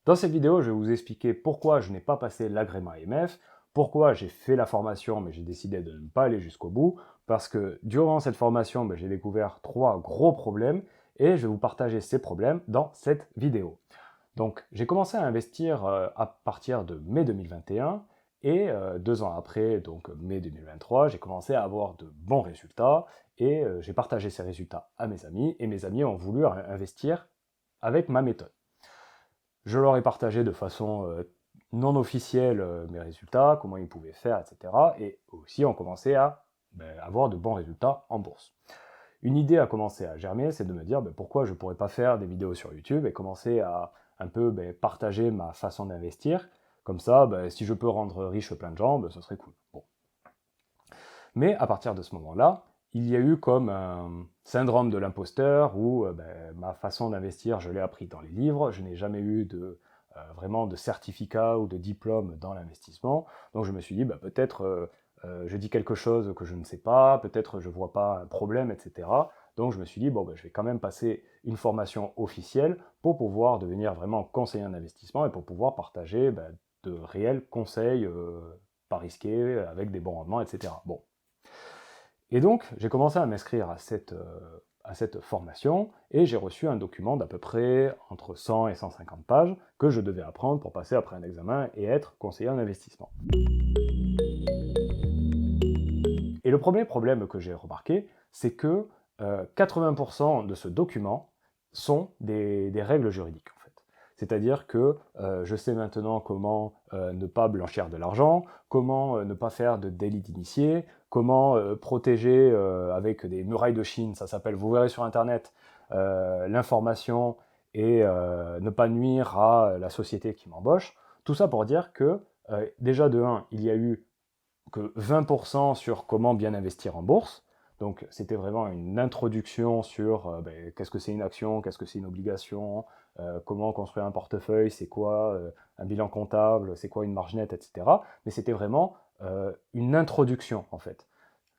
Dans cette vidéo, je vais vous expliquer pourquoi je n'ai pas passé l'agrément AMF, pourquoi j'ai fait la formation mais j'ai décidé de ne pas aller jusqu'au bout, parce que durant cette formation, j'ai découvert 3 gros problèmes et je vais vous partager ces problèmes dans cette vidéo. Donc j'ai commencé à investir à partir de mai 2021 et 2 ans après, donc mai 2023, j'ai commencé à avoir de bons résultats et j'ai partagé ces résultats à mes amis et mes amis ont voulu investir avec ma méthode. Je leur ai partagé de façon non officielle mes résultats, comment ils pouvaient faire, etc. Et aussi on commençait à avoir de bons résultats en bourse. Une idée a commencé à germer, c'est de me dire pourquoi je ne pourrais pas faire des vidéos sur YouTube et commencer à un peu partager ma façon d'investir. Comme ça, si je peux rendre riche plein de gens, ce serait cool. Bon. Mais à partir de ce moment-là, il y a eu comme un syndrome de l'imposteur où ma façon d'investir, je l'ai appris dans les livres, je n'ai jamais eu vraiment de certificat ou de diplôme dans l'investissement. Donc je me suis dit, peut-être je dis quelque chose que je ne sais pas, peut-être je ne vois pas un problème, etc. Donc je me suis dit, je vais quand même passer une formation officielle pour pouvoir devenir vraiment conseiller en investissement et pour pouvoir partager de réels conseils pas risqués, avec des bons rendements, etc. Bon. Et donc, j'ai commencé à m'inscrire à cette formation et j'ai reçu un document d'à peu près entre 100 et 150 pages que je devais apprendre pour passer après un examen et être conseiller en investissement. Et le premier problème que j'ai remarqué, c'est que 80% de ce document sont des règles juridiques. C'est-à-dire que je sais maintenant comment ne pas blanchir de l'argent, comment ne pas faire de délit d'initié, comment protéger avec des murailles de Chine, ça s'appelle, vous verrez sur Internet, l'information et ne pas nuire à la société qui m'embauche. Tout ça pour dire que déjà de 1, il y a eu que 20% sur comment bien investir en bourse. Donc c'était vraiment une introduction sur qu'est-ce que c'est une action, qu'est-ce que c'est une obligation, comment construire un portefeuille, c'est quoi un bilan comptable, c'est quoi une marge nette, etc. Mais c'était vraiment une introduction en fait.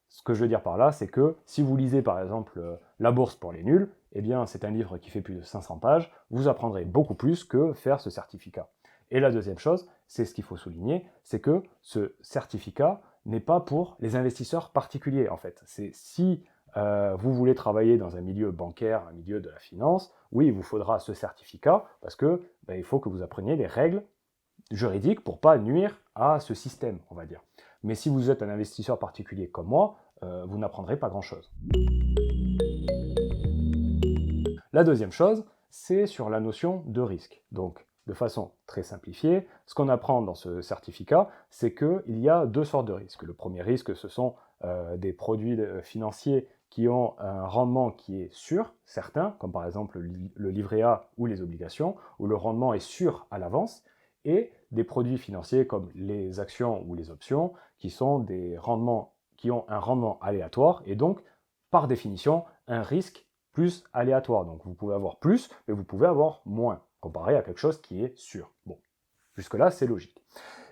Ce que je veux dire par là, c'est que si vous lisez par exemple La bourse pour les nuls, eh bien c'est un livre qui fait plus de 500 pages, vous apprendrez beaucoup plus que faire ce certificat. Et la deuxième chose, c'est ce qu'il faut souligner, c'est que ce certificat n'est pas pour les investisseurs particuliers en fait. C'est si vous voulez travailler dans un milieu bancaire, un milieu de la finance, oui, il vous faudra ce certificat parce que il faut que vous appreniez les règles juridiques pour pas nuire à ce système, on va dire. Mais si vous êtes un investisseur particulier comme moi, vous n'apprendrez pas grand-chose. La deuxième chose, c'est sur la notion de risque. Donc, de façon très simplifiée, ce qu'on apprend dans ce certificat, c'est qu'il y a 2 sortes de risques. Le premier risque, ce sont des produits financiers qui ont un rendement qui est sûr, certain, comme par exemple le livret A ou les obligations, où le rendement est sûr à l'avance, et des produits financiers comme les actions ou les options, qui sont des rendements qui ont un rendement aléatoire, et donc, par définition, un risque plus aléatoire. Donc vous pouvez avoir plus, mais vous pouvez avoir moins, comparé à quelque chose qui est sûr. Bon, jusque-là, c'est logique.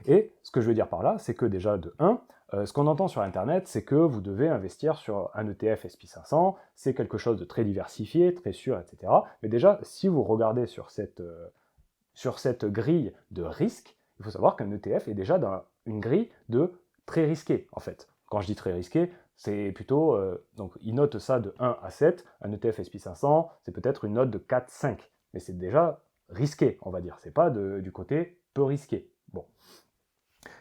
Et ce que je veux dire par là, c'est que déjà, de 1, ce qu'on entend sur Internet, c'est que vous devez investir sur un ETF SP500, c'est quelque chose de très diversifié, très sûr, etc. Mais déjà, si vous regardez sur cette grille de risque, il faut savoir qu'un ETF est déjà dans une grille de très risqué, en fait. Quand je dis très risqué, c'est plutôt, donc il note ça de 1 à 7, un ETF SP500, c'est peut-être une note de 4, 5, mais c'est déjà risqué, on va dire, c'est pas du côté peu risqué. Bon.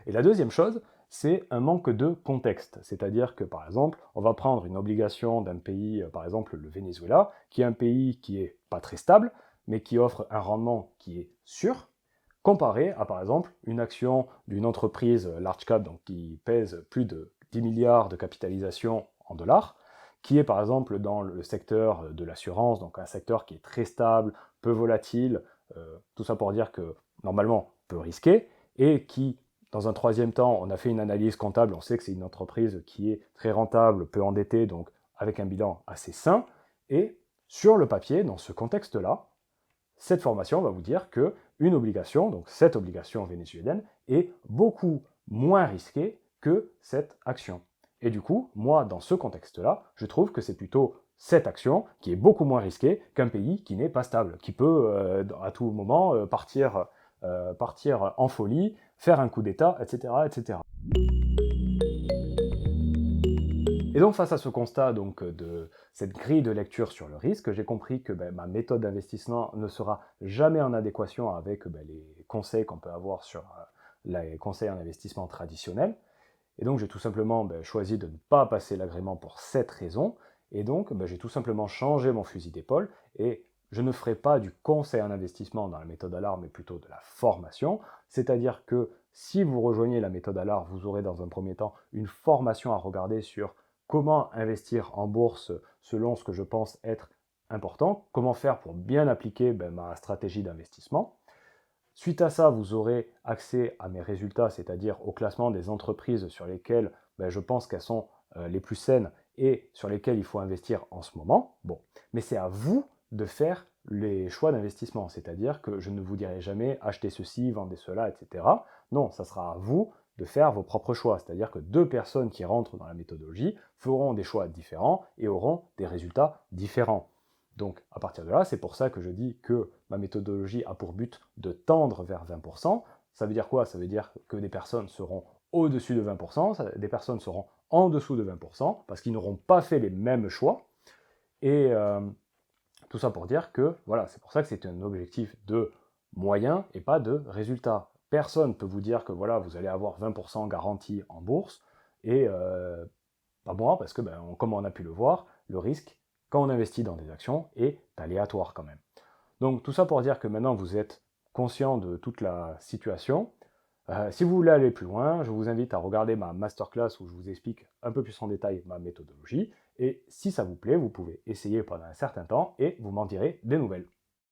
Et la deuxième chose, c'est un manque de contexte, c'est-à-dire que par exemple, on va prendre une obligation d'un pays, par exemple le Venezuela, qui est un pays qui est pas très stable, mais qui offre un rendement qui est sûr, comparé à par exemple une action d'une entreprise large cap, donc qui pèse plus de 10 milliards de capitalisation en dollars, qui est par exemple dans le secteur de l'assurance, donc un secteur qui est très stable, peu volatile, tout ça pour dire que normalement peu risqué, et qui, dans un troisième temps, on a fait une analyse comptable, on sait que c'est une entreprise qui est très rentable, peu endettée, donc avec un bilan assez sain, et sur le papier, dans ce contexte-là, cette formation va vous dire qu'une obligation, donc cette obligation vénézuélienne, est beaucoup moins risquée que cette action. Et du coup, moi, dans ce contexte-là, je trouve que c'est plutôt cette action qui est beaucoup moins risquée qu'un pays qui n'est pas stable, qui peut à tout moment partir partir en folie, faire un coup d'État, etc., etc. Et donc face à ce constat donc, de cette grille de lecture sur le risque, j'ai compris que ma méthode d'investissement ne sera jamais en adéquation avec les conseils qu'on peut avoir sur les conseils en investissement traditionnels. Et donc j'ai tout simplement choisi de ne pas passer l'agrément pour cette raison. Et donc j'ai tout simplement changé mon fusil d'épaule et je ne ferai pas du conseil en investissement dans la méthode ALAR, mais plutôt de la formation. C'est-à-dire que si vous rejoignez la méthode ALAR, vous aurez dans un premier temps une formation à regarder sur comment investir en bourse selon ce que je pense être important, comment faire pour bien appliquer ma stratégie d'investissement. Suite à ça, vous aurez accès à mes résultats, c'est-à-dire au classement des entreprises sur lesquelles je pense qu'elles sont les plus saines et sur lesquelles il faut investir en ce moment. Bon, mais c'est à vous de faire les choix d'investissement, c'est-à-dire que je ne vous dirai jamais achetez ceci, vendez cela, etc. Non, ça sera à vous de faire vos propres choix, c'est-à-dire que deux personnes qui rentrent dans la méthodologie feront des choix différents et auront des résultats différents. Donc à partir de là, c'est pour ça que je dis que ma méthodologie a pour but de tendre vers 20%. Ça veut dire quoi? Ça veut dire que des personnes seront au-dessus de 20%, des personnes seront en dessous de 20%, parce qu'ils n'auront pas fait les mêmes choix. Et tout ça pour dire que, voilà, c'est pour ça que c'est un objectif de moyen et pas de résultat. Personne ne peut vous dire que voilà, vous allez avoir 20% garantie en bourse, et pas moi, parce que comme on a pu le voir, le risque, quand on investit dans des actions, est aléatoire quand même. Donc tout ça pour dire que maintenant vous êtes conscient de toute la situation. Si vous voulez aller plus loin, je vous invite à regarder ma masterclass où je vous explique un peu plus en détail ma méthodologie. Et si ça vous plaît, vous pouvez essayer pendant un certain temps et vous m'en direz des nouvelles.